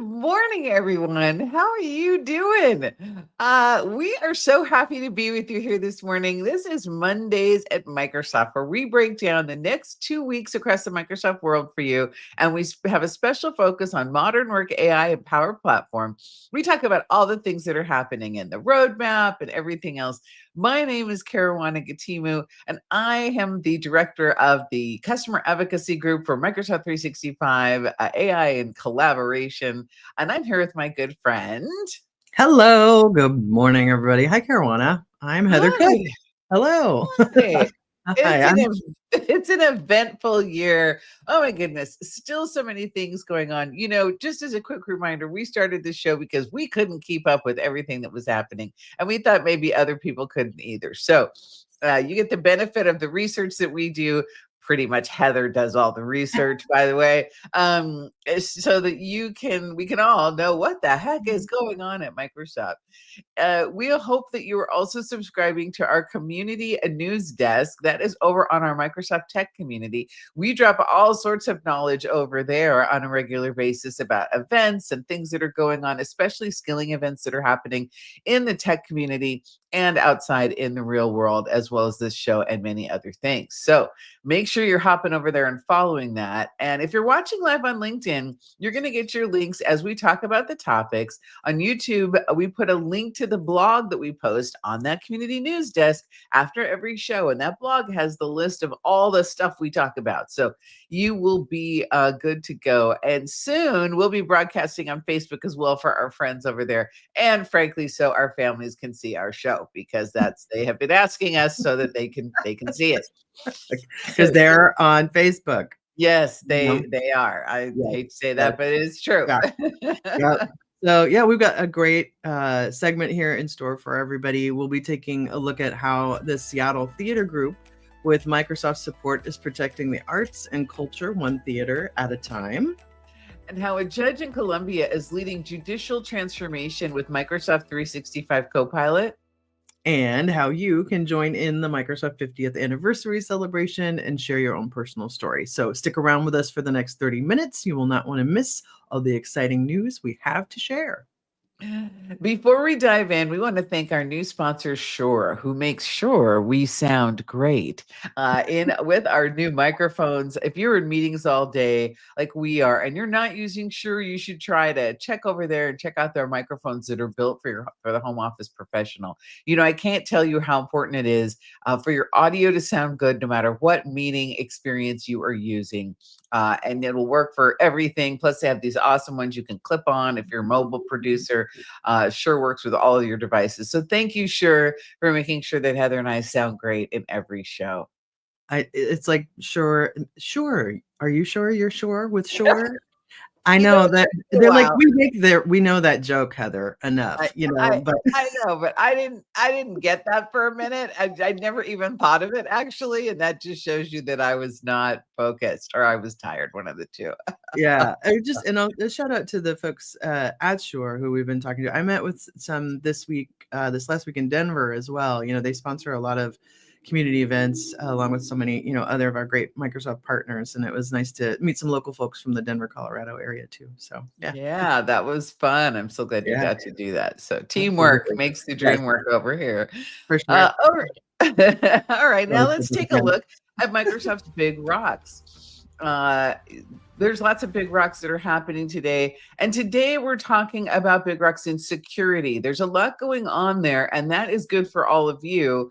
Good morning, everyone. How are you doing? We are so happy to be with you here this morning. This is Mondays at Microsoft, where we break down the next 2 weeks across the Microsoft world for you. And we have a special focus on modern work, AI, and Power Platform. We talk about all the things that are happening in the roadmap and everything else. My name is Caruana Gatimu, and I am the director of the Customer Advocacy Group for Microsoft 365 AI and Collaboration. And I'm here with my good friend. Hello. Good morning, everybody. Hi, Caruana. I'm Heather Cook. Hi. Hello. Hi. Hi. It's an eventful year. Oh my goodness. Still so many things going on. Just as a quick reminder, we started this show because we couldn't keep up with everything that was happening. And we thought maybe other people couldn't either. So you get the benefit of the research that we do. Pretty much Heather does all the research, by the way, so that we can all know what the heck is going on at Microsoft. We hope that you are also subscribing to our community news desk that is over on our Microsoft Tech community. We drop all sorts of knowledge over there on a regular basis about events and things that are going on, especially skilling events that are happening in the tech community and outside in the real world, as well as this show and many other things. So make sure you're hopping over there and following that. And if you're watching live on LinkedIn, you're going to get your links as we talk about the topics. On YouTube, we put a link to the blog that we post on that community news desk after every show. And that blog has the list of all the stuff we talk about. So you will be good to go. And soon we'll be broadcasting on Facebook as well for our friends over there. And frankly, so our families can see our show, because they have been asking us so that they can see it. Because they're on Facebook. Yes, they are. I hate to say that, but it is true. Yeah. So yeah, we've got a great segment here in store for everybody. We'll be taking a look at how the Seattle Theater Group, with Microsoft support, is protecting the arts and culture one theater at a time. And how a judge in Colombia is leading judicial transformation with Microsoft 365 Copilot. And how you can join in the Microsoft 50th anniversary celebration and share your own personal story. So stick around with us for the next 30 minutes. You will not want to miss all the exciting news we have to share. Before we dive in, we want to thank our new sponsor, Shure, who makes sure we sound great with our new microphones. If you're in meetings all day like we are, and you're not using Shure, you should try to check over there and check out their microphones that are built for the home office professional. I can't tell you how important it is for your audio to sound good no matter what meeting experience you are using. And it'll work for everything. Plus, they have these awesome ones you can clip on if you're a mobile producer. Shure works with all of your devices. So thank you, Shure, for making sure that Heather and I sound great in every show. It's like, sure. Are you sure you're sure with Shure? I know that they're like, we know that joke, Heather, enough, but I know, but I didn't get that for a minute. I never even thought of it, actually. And that just shows you that I was not focused, or I was tired, one of the two. Yeah. A shout out to the folks at Shure who we've been talking to. I met with some this last week in Denver as well. They sponsor a lot of community events along with so many, other of our great Microsoft partners. And it was nice to meet some local folks from the Denver, Colorado area too. So yeah, that was fun. I'm so glad you got to do that. So teamwork makes the dream work over here. For sure. All right. All right. Now let's take a look at Microsoft's big rocks. There's lots of big rocks that are happening today. And today we're talking about big rocks in security. There's a lot going on there, and that is good for all of you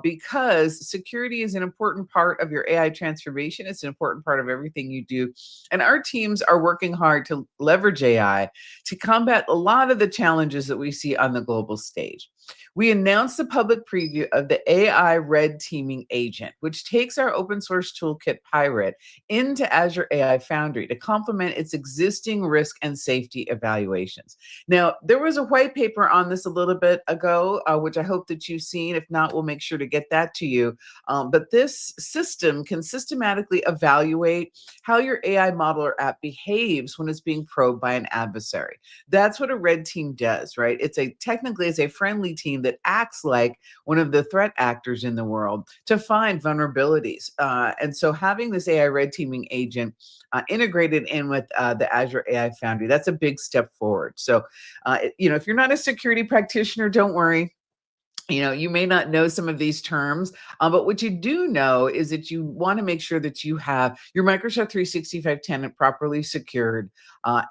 because security is an important part of your AI transformation. It's an important part of everything you do. And our teams are working hard to leverage AI to combat a lot of the challenges that we see on the global stage. We announced the public preview of the AI Red Teaming Agent, which takes our open source toolkit Pirate into Azure AI Foundry to complement its existing risk and safety evaluations. Now, there was a white paper on this a little bit ago, which I hope that you've seen. If not, we'll make sure to get that to you. But this system can systematically evaluate how your AI model or app behaves when it's being probed by an adversary. That's what a red team does, right? It's technically a friendly team that acts like one of the threat actors in the world to find vulnerabilities. And so having this AI red teaming agent integrated in with the Azure AI Foundry, that's a big step forward. So, if you're not a security practitioner, don't worry. You may not know some of these terms, but what you do know is that you want to make sure that you have your Microsoft 365 tenant properly secured.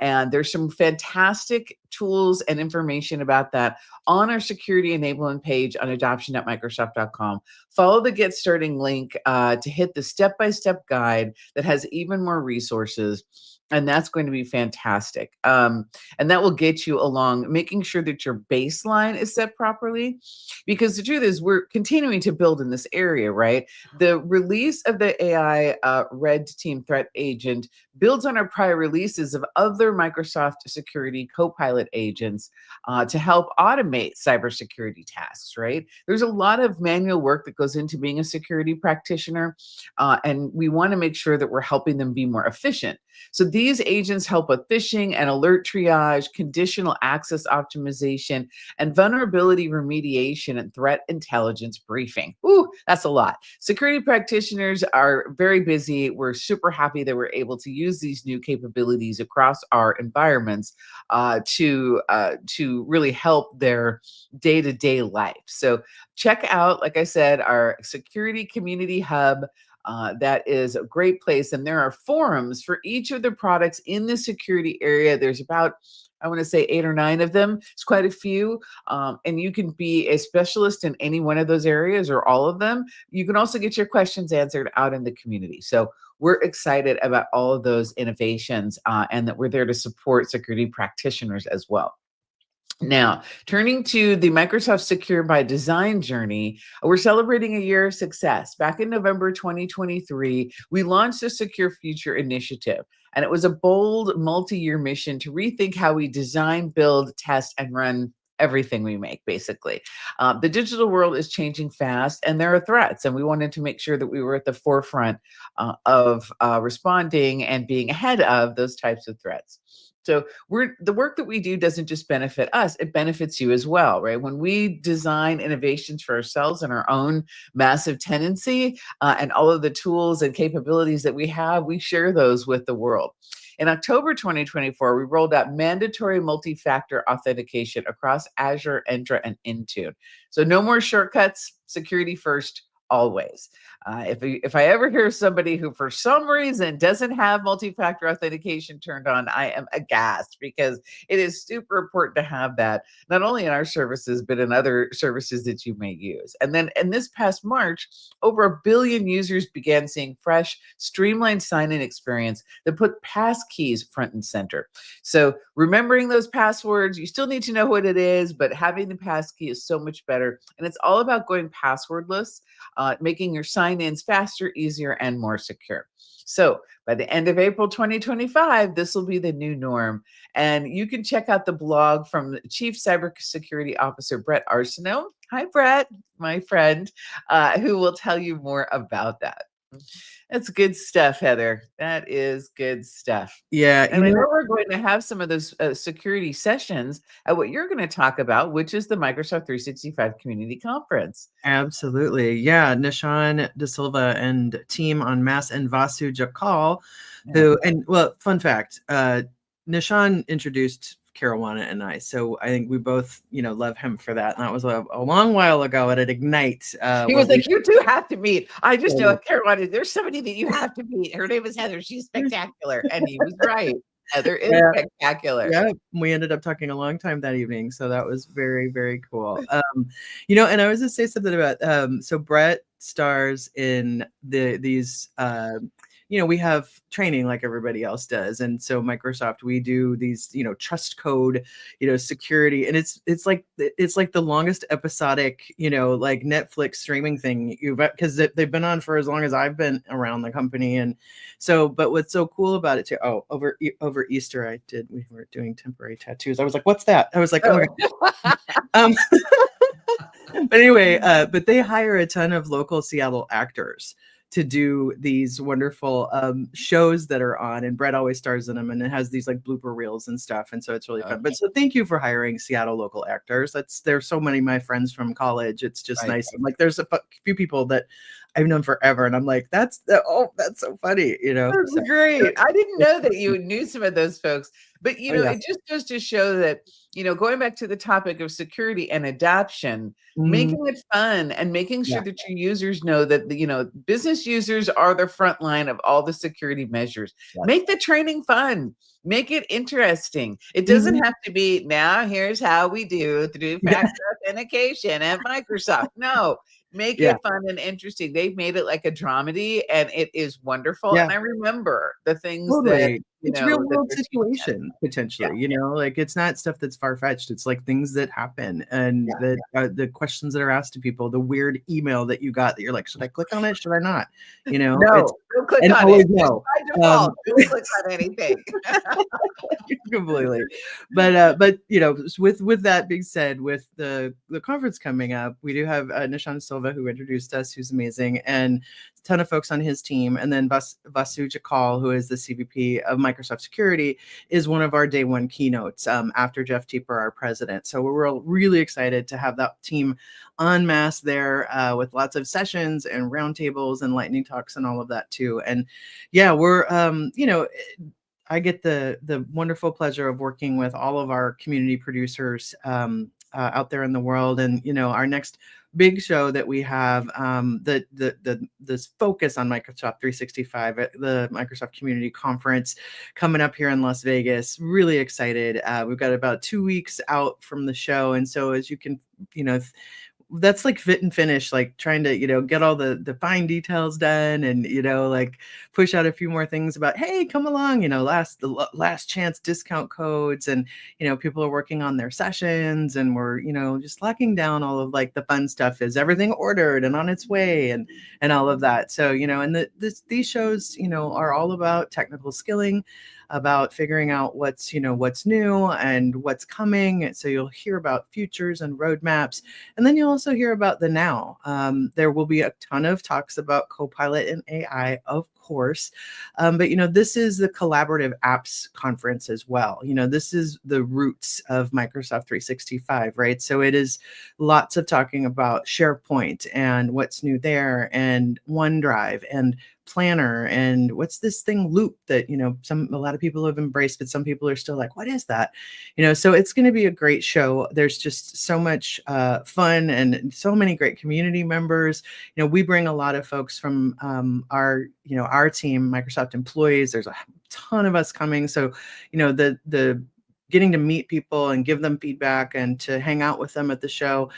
And there's some fantastic tools and information about that on our security enablement page on adoption.microsoft.com. Follow the Get Starting link to hit the step-by-step guide that has even more resources. And that's going to be fantastic. And that will get you along, making sure that your baseline is set properly. Because the truth is, we're continuing to build in this area, right? The release of the AI Red Team Threat Agent builds on our prior releases of other Microsoft Security Copilot agents to help automate cybersecurity tasks, right? There's a lot of manual work that goes into being a security practitioner, and we want to make sure that we're helping them be more efficient. So these agents help with phishing and alert triage, conditional access optimization, and vulnerability remediation and threat intelligence briefing. Ooh, that's a lot. Security practitioners are very busy. We're super happy that we're able to use these new capabilities across our environments to really help their day-to-day life. So check out, like I said, our security community hub. That is a great place. And there are forums for each of the products in the security area. There's about, I want to say 8 or 9 of them. It's quite a few. And you can be a specialist in any one of those areas or all of them. You can also get your questions answered out in the community. So we're excited about all of those innovations and that we're there to support security practitioners as well. Now, turning to the Microsoft Secure by Design journey, we're celebrating a year of success. Back in November 2023, we launched the Secure Future Initiative, and it was a bold multi-year mission to rethink how we design, build, test, and run everything we make, basically. The digital world is changing fast, and there are threats, and we wanted to make sure that we were at the forefront of responding and being ahead of those types of threats. So the work that we do doesn't just benefit us, it benefits you as well, right? When we design innovations for ourselves and our own massive tenancy and all of the tools and capabilities that we have, we share those with the world. In October 2024, we rolled out mandatory multi-factor authentication across Azure, Entra, and Intune. So no more shortcuts, security first, always. If I ever hear somebody who for some reason doesn't have multi-factor authentication turned on, I am aghast, because it is super important to have that, not only in our services, but in other services that you may use. And then in this past March, over 1 billion users began seeing fresh, streamlined sign-in experience that put passkeys front and center. So remembering those passwords, you still need to know what it is, but having the passkey is so much better. And it's all about going passwordless, making your sign-ins faster, easier, and more secure. So by the end of April 2025, this will be the new norm. And you can check out the blog from Chief Cybersecurity Officer Bret Arsenault. Hi, Bret, my friend, who will tell you more about that. That's good stuff, Heather. That is good stuff. Yeah. And I know we're going to have some of those security sessions at what you're going to talk about, which is the Microsoft 365 Community Conference. Absolutely. Yeah. Nishan De Silva and team en masse, and Vasu Jakal, who, and well, fun fact, Nishan introduced Caruana and I, so I think we both, love him for that. And that was a long while ago at Ignite. He was like, you two have to meet. I just know Caruana, there's somebody that you have to meet. Her name is Heather. She's spectacular. And he was right. Heather is spectacular. Yeah, we ended up talking a long time that evening. So that was very, very cool. And I was just say something about, so Bret stars in these, we have training like everybody else does. And so Microsoft, we do these, trust code, security. And it's like the longest episodic, like Netflix streaming thing because they've been on for as long as I've been around the company. And so, but what's so cool about it too, over Easter, we were doing temporary tattoos. I was like, what's that? I was like, oh my God. But anyway, but they hire a ton of local Seattle actors to do these wonderful shows that are on, and Bret always stars in them, and it has these like blooper reels and stuff, and so it's really fun. But so thank you for hiring Seattle local actors. There's so many of my friends from college. It's just nice. I'm like, there's a few people that I've known forever, and I'm like, that's so funny, That's so great. I didn't know that you knew some of those folks, but it just goes to show that, going back to the topic of security and adoption, making it fun and making sure that your users know that, business users are the front line of all the security measures. Make the training fun. Make it interesting. It doesn't have to be, now here's how we do through factor authentication at Microsoft. No. Make it fun and interesting. They've made it like a dramedy, and it is wonderful. And I remember the things that it's real world situation potentially. Like it's not stuff that's far fetched. It's like things that happen, and the questions that are asked to people. The weird email that you got that you're like, should I click on it? Should I not? No, don't click on it. No. By default, don't click on anything. Completely. But with that being said, with the conference coming up, we do have Nishan Silva, who introduced us, who's amazing, and a ton of folks on his team, and then Vasu Jakal, who is the CVP of Microsoft Security, is one of our day one keynotes after Jeff Teeper, our president. So we're really excited to have that team en masse there with lots of sessions and roundtables and lightning talks and all of that too. And we're I get the wonderful pleasure of working with all of our community producers out there in the world. And, our next big show that we have, this focus on Microsoft 365 at the Microsoft Community Conference coming up here in Las Vegas. Really excited. We've got about 2 weeks out from the show. And so as you can, that's like fit and finish, like trying to, get all the fine details done and, like push out a few more things about, hey, come along, the last chance discount codes. And, people are working on their sessions, and we're, just locking down all of like the fun stuff. Is everything ordered and on its way and all of that. So, and these shows, are all about technical skilling, about figuring out what's new and what's coming. So you'll hear about futures and roadmaps, and then you'll also hear about the now. There will be a ton of talks about Copilot and AI, of course, but this is the collaborative apps conference as well. This is the roots of Microsoft 365, right? So it is lots of talking about SharePoint and what's new there, and OneDrive and Planner, and what's this thing Loop that a lot of people have embraced, but some people are still like, what is that? So it's going to be a great show. There's just so much fun and so many great community members. We bring a lot of folks from our team, Microsoft employees. There's a ton of us coming, so the getting to meet people and give them feedback and to hang out with them at the show.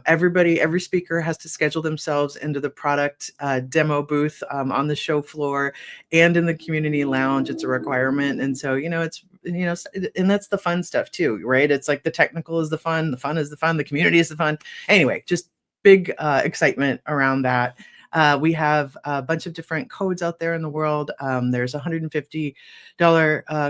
Every speaker has to schedule themselves into the product demo booth on the show floor and in the community lounge. It's a requirement. And so, it's, and that's the fun stuff too, right? It's like the technical is the fun is the fun, the community is the fun. Anyway, just big excitement around that. We have a bunch of different codes out there in the world. There's a $150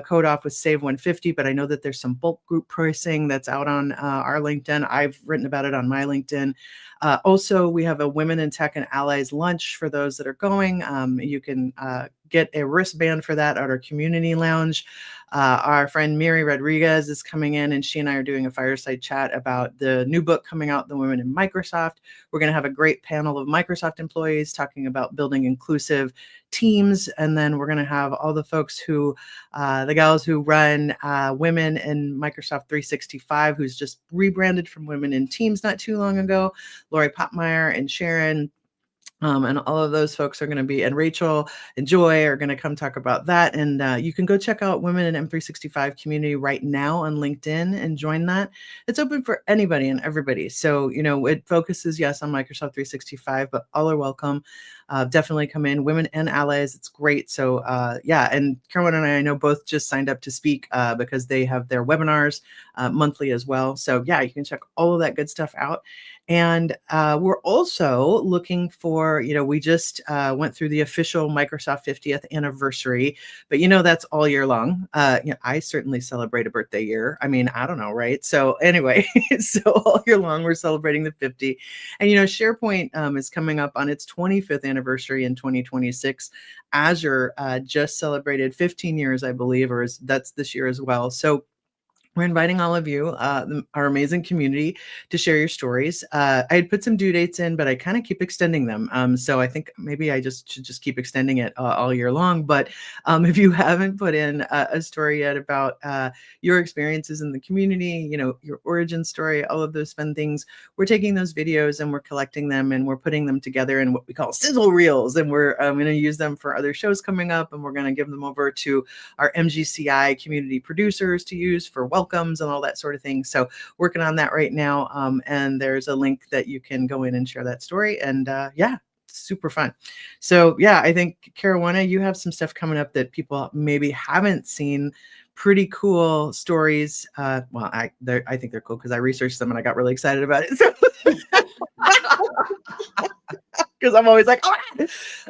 code off with Save 150, but I know that there's some bulk group pricing that's out on our LinkedIn. I've written about it on my LinkedIn. Also, we have a Women in Tech and Allies lunch for those that are going. You can get a wristband for that at our community lounge. Our friend Miri Rodriguez is coming in, and she and I are doing a fireside chat about the new book coming out, The Women in Microsoft. We're going to have a great panel of Microsoft employees talking about building inclusive teams. And then we're going to have all the folks who, the gals who run Women in Microsoft 365, who's just rebranded from Women in Teams not too long ago, Lori Popmeyer and Sharon. And all of those folks are going to be, and Rachel and Joy are going to come talk about that. And you can go check out Women in M365 community right now on LinkedIn and join that. It's open for anybody and everybody. So, it focuses, yes, on Microsoft 365, but all are welcome. Definitely come in, Women and Allies. It's great. So and Carolyn and I know both just signed up to speak because they have their webinars monthly as well. So you can check all of that good stuff out. And we're also looking for, we just went through the official Microsoft 50th anniversary, but that's all year long. I certainly celebrate a birthday year. I mean, I don't know, right? So anyway, so all year long we're celebrating the 50. And SharePoint is coming up on its 25th anniversary in 2026. Azure just celebrated 15 years, I believe, that's this year as well. So we're inviting all of you, our amazing community, to share your stories. I had put some due dates in, but I kind of keep extending them. So I think maybe I should just keep extending it all year long. But if you haven't put in a story yet about your experiences in the community, your origin story, all of those fun things, we're taking those videos and we're collecting them and we're putting them together in what we call sizzle reels. And we're going to use them for other shows coming up. And we're going to give them over to our MGCI community producers to use for welcomes and all that sort of thing. So working on that right now. And there's a link that you can go in and share that story. And super fun. So I think, Caruana, you have some stuff coming up that people maybe haven't seen. Pretty cool stories. I think they're cool because I researched them and I got really excited about it. So because I'm always like,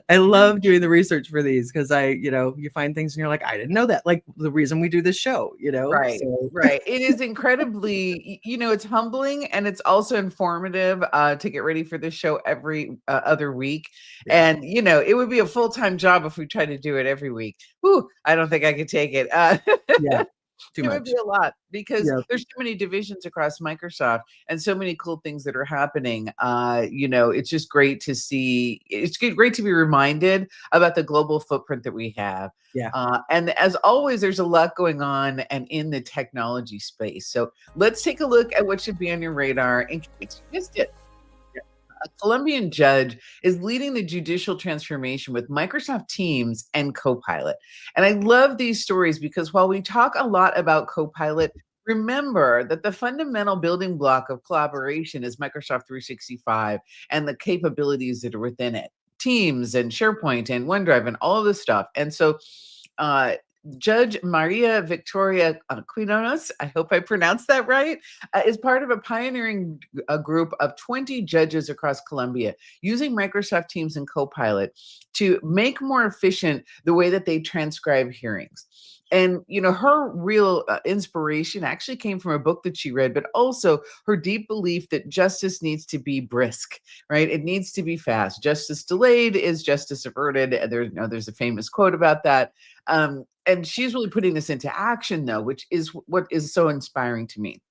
I love doing the research for these because you find things and you're like, I didn't know that. Like the reason we do this show, Right. So. Right. It is incredibly, it's humbling and it's also informative to get ready for this show every other week. Yeah. And, it would be a full-time job if we tried to do it every week. Whew, I don't think I could take it. Yeah. Too much. It would be a lot because Yep. there's so many divisions across Microsoft and so many cool things that are happening. It's just great to see. It's great to be reminded about the global footprint that we have. Yeah. And as always, there's a lot going on and in the technology space. So let's take a look at what should be on your radar in case you missed it. A Colombian judge is leading the judicial transformation with Microsoft Teams and Copilot. And I love these stories because while we talk a lot about Copilot, remember that the fundamental building block of collaboration is Microsoft 365 and the capabilities that are within it. Teams and SharePoint and OneDrive and all of this stuff. And so Judge Maria Victoria Quinones, I hope I pronounced that right, is part of a pioneering group of 20 judges across Colombia using Microsoft Teams and Copilot to make more efficient the way that they transcribe hearings. And, her real inspiration actually came from a book that she read, but also her deep belief that justice needs to be brisk, right? It needs to be fast. Justice delayed is justice averted. There's a famous quote about that. And she's really putting this into action, though, which is what is so inspiring to me.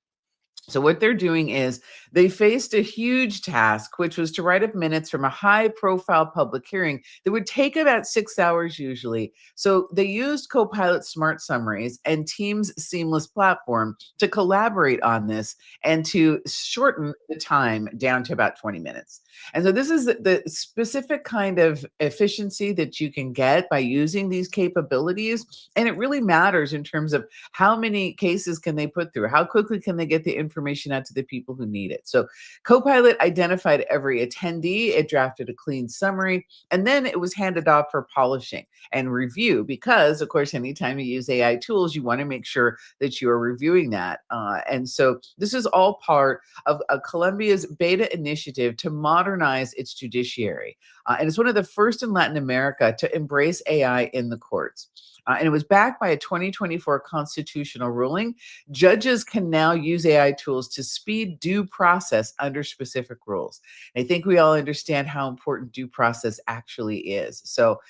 So what they're doing is they faced a huge task, which was to write up minutes from a high-profile public hearing that would take about 6 hours usually. So they used Copilot Smart Summaries and Teams Seamless Platform to collaborate on this and to shorten the time down to about 20 minutes. And so this is the specific kind of efficiency that you can get by using these capabilities. And it really matters in terms of how many cases can they put through? How quickly can they get the information out to the people who need it? So Copilot identified every attendee, it drafted a clean summary, and then it was handed off for polishing and review because, of course, anytime you use AI tools, you want to make sure that you are reviewing that. And so this is all part of Colombia's beta initiative to modernize its judiciary. And it's one of the first in Latin America to embrace AI in the courts. And it was backed by a 2024 constitutional ruling. Judges can now use AI tools to speed due process under specific rules. And I think we all understand how important due process actually is. So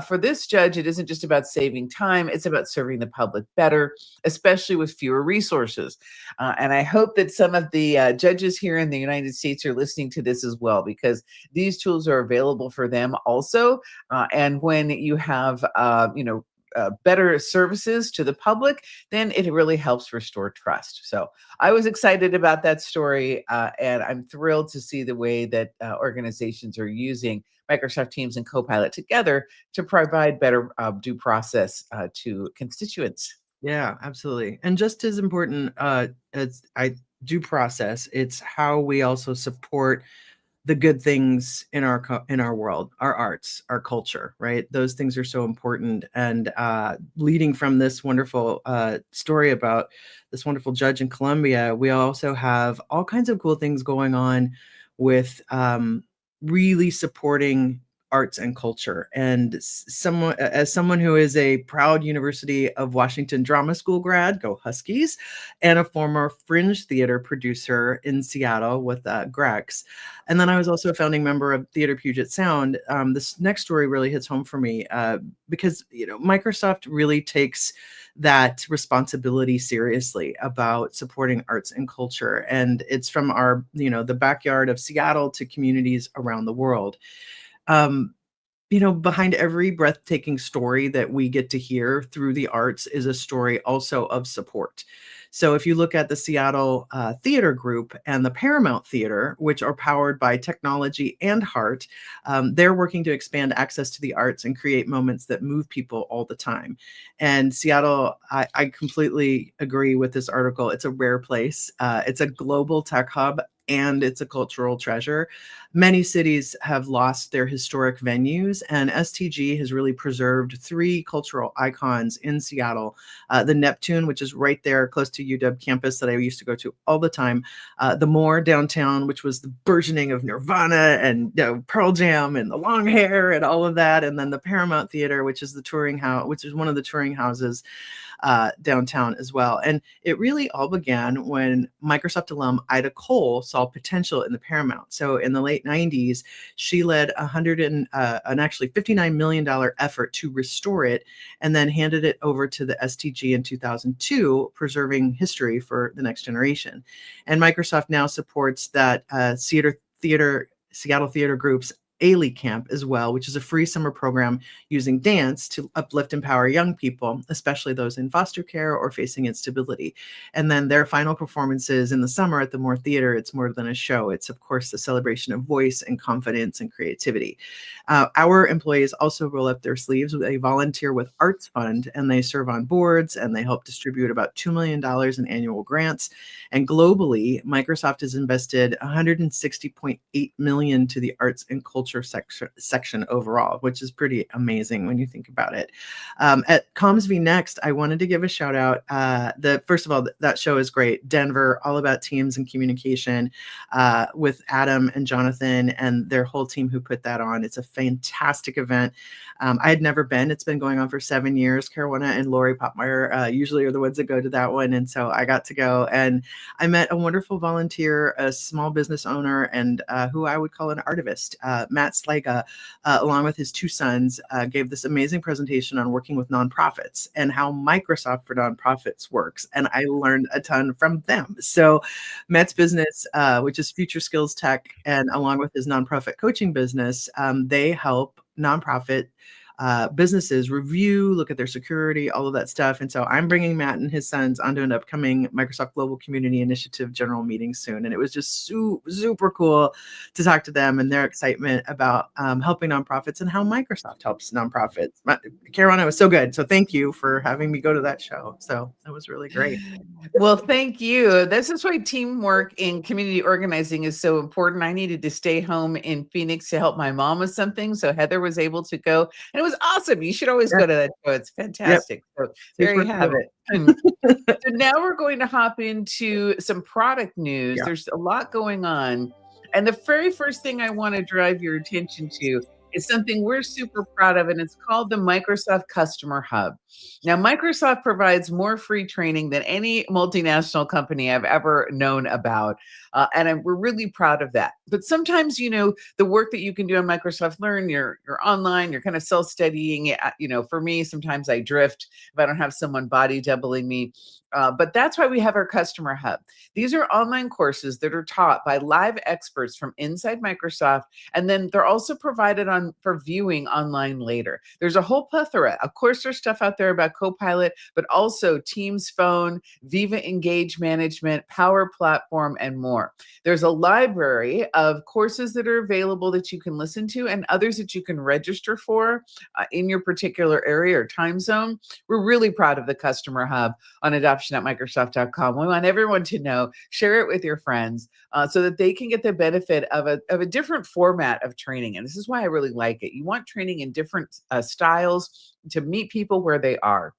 for this judge, it isn't just about saving time, it's about serving the public better, especially with fewer resources. And I hope that some of the judges here in the United States are listening to this as well, because these tools are available for them also. And when you have, better services to the public, then it really helps restore trust. So I was excited about that story, and I'm thrilled to see the way that organizations are using Microsoft Teams and Copilot together to provide better due process to constituents. Yeah, absolutely. And just as important as due process, it's how we also support the good things in our world, our arts, our culture, right? Those things are so important. And leading from this wonderful story about this wonderful judge in Colombia, we also have all kinds of cool things going on with really supporting arts and culture. And as someone who is a proud University of Washington Drama School grad, go Huskies, and a former Fringe Theater producer in Seattle with Grex. And then I was also a founding member of Theater Puget Sound. This next story really hits home for me because, Microsoft really takes that responsibility seriously about supporting arts and culture. And it's from our, the backyard of Seattle to communities around the world. Behind every breathtaking story that we get to hear through the arts is a story also of support. So if you look at the Seattle Theater Group and the Paramount Theater, which are powered by technology and heart, they're working to expand access to the arts and create moments that move people all the time. And Seattle, I completely agree with this article. It's a rare place. It's a global tech hub, and it's a cultural treasure. Many cities have lost their historic venues, and STG has really preserved 3 cultural icons in Seattle. The Neptune, which is right there close to UW campus that I used to go to all the time. The Moore downtown, which was the burgeoning of Nirvana and Pearl Jam and the long hair and all of that. And then the Paramount Theater, which is the touring house, which is one of the touring houses downtown as well. And it really all began when Microsoft alum Ida Cole saw potential in the Paramount. So in the late 90s, she led an actually $59 million effort to restore it, and then handed it over to the STG in 2002, preserving history for the next generation. And Microsoft now supports that Seattle Theater Group's Ailey Camp as well, which is a free summer program using dance to uplift and empower young people, especially those in foster care or facing instability. And then their final performances in the summer at the Moore Theater, it's more than a show. It's, of course, the celebration of voice and confidence and creativity. Our employees also roll up their sleeves. They volunteer with Arts Fund, and they serve on boards, and they help distribute about $2 million in annual grants. And globally, Microsoft has invested $160.8 million to the arts and culture section overall, which is pretty amazing when you think about it. At CommsV Next, I wanted to give a shout out. First of all, that show is great. Denver, all about teams and communication, with Adam and Jonathan and their whole team who put that on. It's a fantastic event. I had never been. It's been going on for 7 years. Caruana and Lori Popmeyer usually are the ones that go to that one. And so I got to go, and I met a wonderful volunteer, a small business owner, and who I would call an artivist, Matt Slaga, along with his 2 sons, gave this amazing presentation on working with nonprofits and how Microsoft for Nonprofits works. And I learned a ton from them. So Matt's business, which is Future Skills Tech, and along with his nonprofit coaching business, they help nonprofit businesses review, look at their security, all of that stuff. And so I'm bringing Matt and his sons onto an upcoming Microsoft Global Community Initiative general meeting soon. And it was just super cool to talk to them and their excitement about helping nonprofits and how Microsoft helps nonprofits. Caruana, was so good. So thank you for having me go to that show. So that was really great. Well, thank you. This is why teamwork in community organizing is so important. I needed to stay home in Phoenix to help my mom with something. So Heather was able to go, and it was awesome. You should always go to that show. It's fantastic. Yep. So there you have it. So now we're going to hop into some product news. Yeah. There's a lot going on. And the very first thing I want to drive your attention to is something we're super proud of, and it's called the Microsoft Customer Hub. Now, Microsoft provides more free training than any multinational company I've ever known about, and we're really proud of that. But sometimes, the work that you can do on Microsoft Learn, you're online, you're kind of self-studying. For me, sometimes I drift if I don't have someone body doubling me. But that's why we have our Customer Hub. These are online courses that are taught by live experts from inside Microsoft, and then they're also provided for viewing online later. There's a whole plethora. Of course, there's stuff out there about Copilot, but also Teams Phone, Viva Engage Management, Power Platform, and more. There's a library of courses that are available that you can listen to, and others that you can register for in your particular area or time zone. We're really proud of the Customer Hub on adoption@microsoft.com. We want everyone to know, share it with your friends so that they can get the benefit of a different format of training. And this is why I really like it. You want training in different styles to meet people where they are.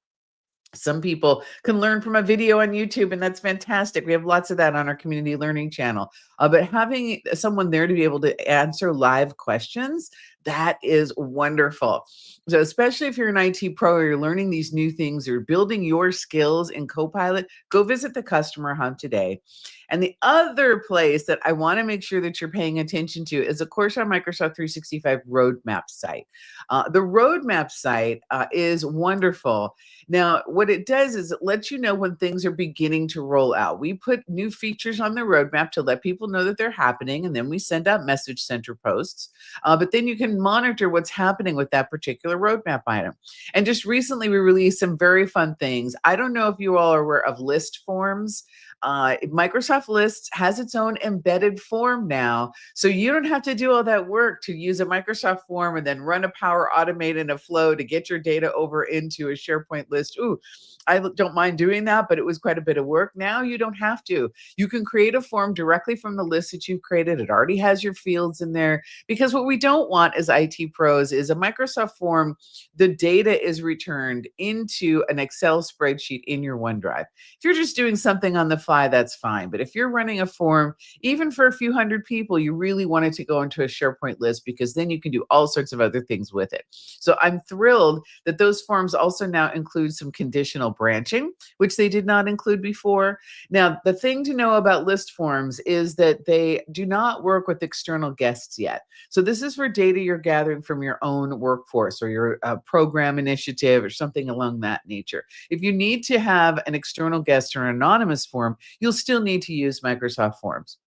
Some people can learn from a video on YouTube, and that's fantastic. We have lots of that on our community learning channel. But having someone there to be able to answer live questions, that is wonderful. So, especially if you're an IT pro or you're learning these new things or building your skills in Copilot, go visit the Customer Hub today. And the other place that I want to make sure that you're paying attention to is, of course, our Microsoft 365 roadmap site. The roadmap site is wonderful. Now, what it does is it lets you know when things are beginning to roll out. We put new features on the roadmap to let people know that they're happening, and then we send out message center posts. But then you can monitor what's happening with that particular roadmap item. And just recently, we released some very fun things. I don't know if you all are aware of list forms. Microsoft Lists has its own embedded form now. So you don't have to do all that work to use a Microsoft form and then run a Power Automate and a flow to get your data over into a SharePoint list. Ooh, I don't mind doing that, but it was quite a bit of work. Now you don't have to. You can create a form directly from the list that you've created. It already has your fields in there, because what we don't want as IT pros is a Microsoft form. The data is returned into an Excel spreadsheet in your OneDrive. If you're just doing something on the fly, that's fine. But if you're running a form, even for a few hundred people, you really want it to go into a SharePoint list, because then you can do all sorts of other things with it. So I'm thrilled that those forms also now include some conditional branching, which they did not include before. Now, the thing to know about list forms is that they do not work with external guests yet. So this is for data you're gathering from your own workforce or your program initiative or something along that nature. If you need to have an external guest or an anonymous form, you'll still need to use Microsoft Forms.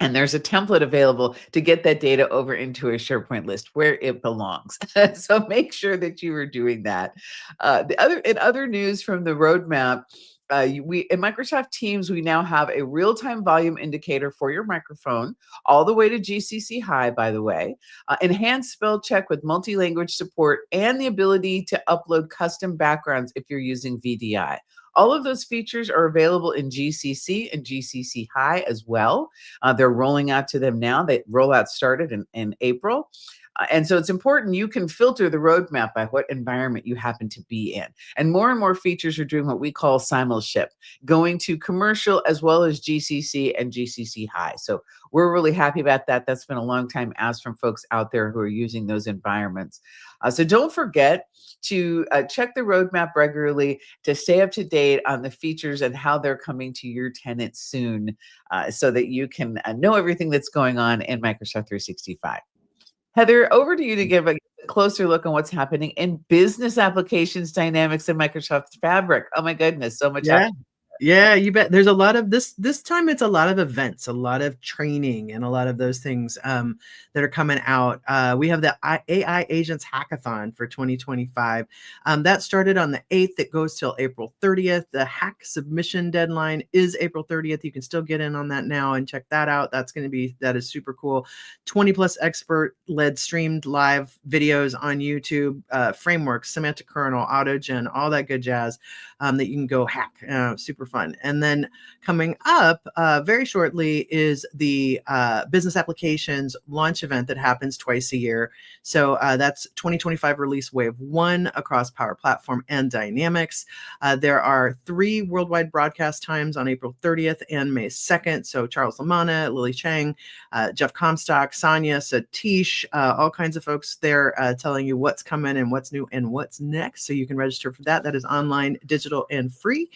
And there's a template available to get that data over into a SharePoint list where it belongs. So make sure that you are doing that. In other news from the roadmap, we in Microsoft Teams, we now have a real-time volume indicator for your microphone, all the way to GCC High, by the way, enhanced spell check with multi-language support, and the ability to upload custom backgrounds if you're using VDI. All of those features are available in GCC and GCC High as well. They're rolling out to them now. The rollout started in April. And so it's important you can filter the roadmap by what environment you happen to be in. And more features are doing what we call simul-ship, going to commercial as well as GCC and GCC High. So we're really happy about that. That's been a long time asked from folks out there who are using those environments. So don't forget to check the roadmap regularly to stay up to date on the features and how they're coming to your tenant soon, so that you can know everything that's going on in Microsoft 365. Heather, over to you to give a closer look on what's happening in business applications dynamics in Microsoft Fabric. Oh my goodness, so much happening. Yeah, you bet. There's a lot of this time. It's a lot of events, a lot of training, and a lot of those things that are coming out. We have the AI Agents Hackathon for 2025. That started on the 8th. It goes till April 30th. The hack submission deadline is April 30th. You can still get in on that now and check that out. That is super cool. 20 plus expert-led streamed live videos on YouTube, frameworks, semantic kernel, AutoGen, all that good jazz that you can go hack. Super fun. And then coming up very shortly is the business applications launch event that happens twice a year. So that's 2025 release wave 1 across Power Platform and Dynamics. There are 3 worldwide broadcast times on April 30th and May 2nd. So Charles Lamanna, Lily Chang, Jeff Comstock, Sonia, Satish, all kinds of folks there telling you what's coming and what's new and what's next. So you can register for that. That is online, digital, and free.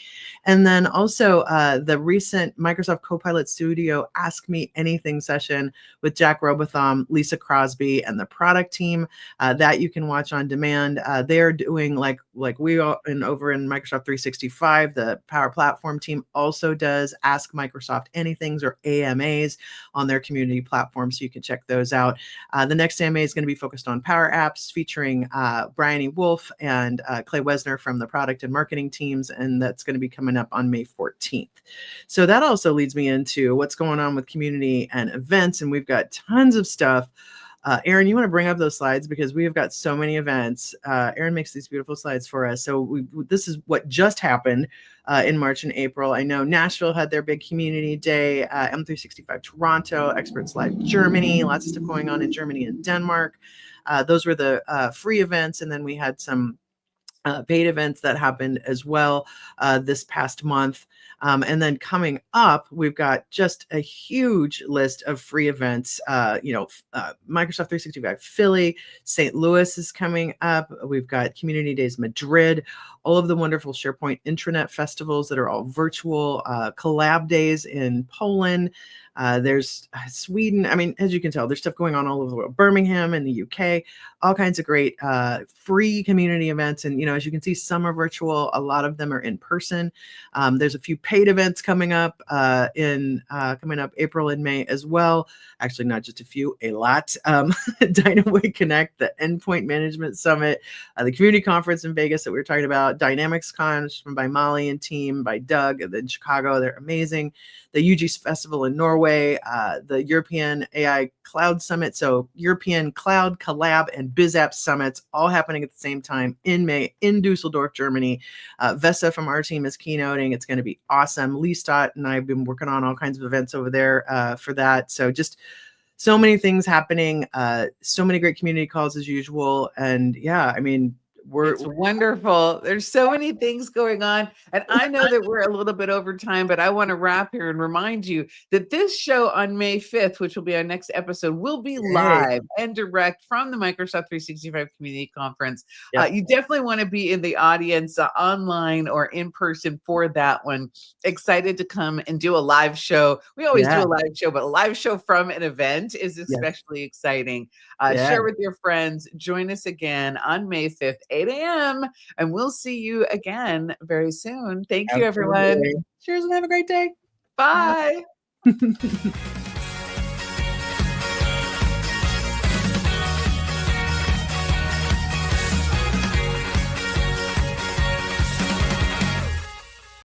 And then also the recent Microsoft Copilot Studio Ask Me Anything session with Jack Robotham, Lisa Crosby, and the product team that you can watch on demand. They're doing like we are over in Microsoft 365. The Power Platform team also does Ask Microsoft Anythings, or AMAs, on their community platform, so you can check those out. The next AMA is going to be focused on Power Apps, featuring Brian E. Wolf and Clay Wesner from the product and marketing teams, and that's going to be coming up on May 14th. So that also leads me into what's going on with community and events, and we've got tons of stuff. Aaron, you want to bring up those slides, because we have got so many events. Aaron makes these beautiful slides for us. So this is what just happened in March and April. I know Nashville had their big community day, M365 Toronto, Experts Live Germany, lots of stuff going on in Germany and Denmark. Those were the free events. And then we had some paid events that happened as well this past month. And then coming up, we've got just a huge list of free events. Microsoft 365 Philly, St. Louis is coming up. We've got Community Days Madrid, all of the wonderful SharePoint intranet festivals that are all virtual, collab days in Poland. There's Sweden. I mean, as you can tell, there's stuff going on all over the world. Birmingham in the UK, all kinds of great free community events. And, as you can see, some are virtual. A lot of them are in person. There's a few paid events coming up April and May as well. Actually, not just a few, a lot. Dynaway Connect, the Endpoint Management Summit, the community conference in Vegas that we were talking about, Dynamics Con by Molly and team, by Doug in Chicago. They're amazing. The UG Festival in Norway, the European AI Cloud Summit. So European Cloud, Collab, and BizApp Summits all happening at the same time in May in Dusseldorf, Germany. Vesa from our team is keynoting. It's going to be awesome. Lee Stott and I have been working on all kinds of events over there for that. So just so many things happening, so many great community calls as usual. And yeah, I mean, it's wonderful. There's so many things going on. And I know that we're a little bit over time, but I want to wrap here and remind you that this show on May 5th, which will be our next episode, will be live and direct from the Microsoft 365 Community Conference. Yep. You definitely want to be in the audience online or in person for that one. Excited to come and do a live show. We always do a live show, but a live show from an event is especially exciting. Share with your friends. Join us again on May 5th, 8 a.m. And we'll see you again very soon. Thank you, everyone. Cheers and have a great day. Bye.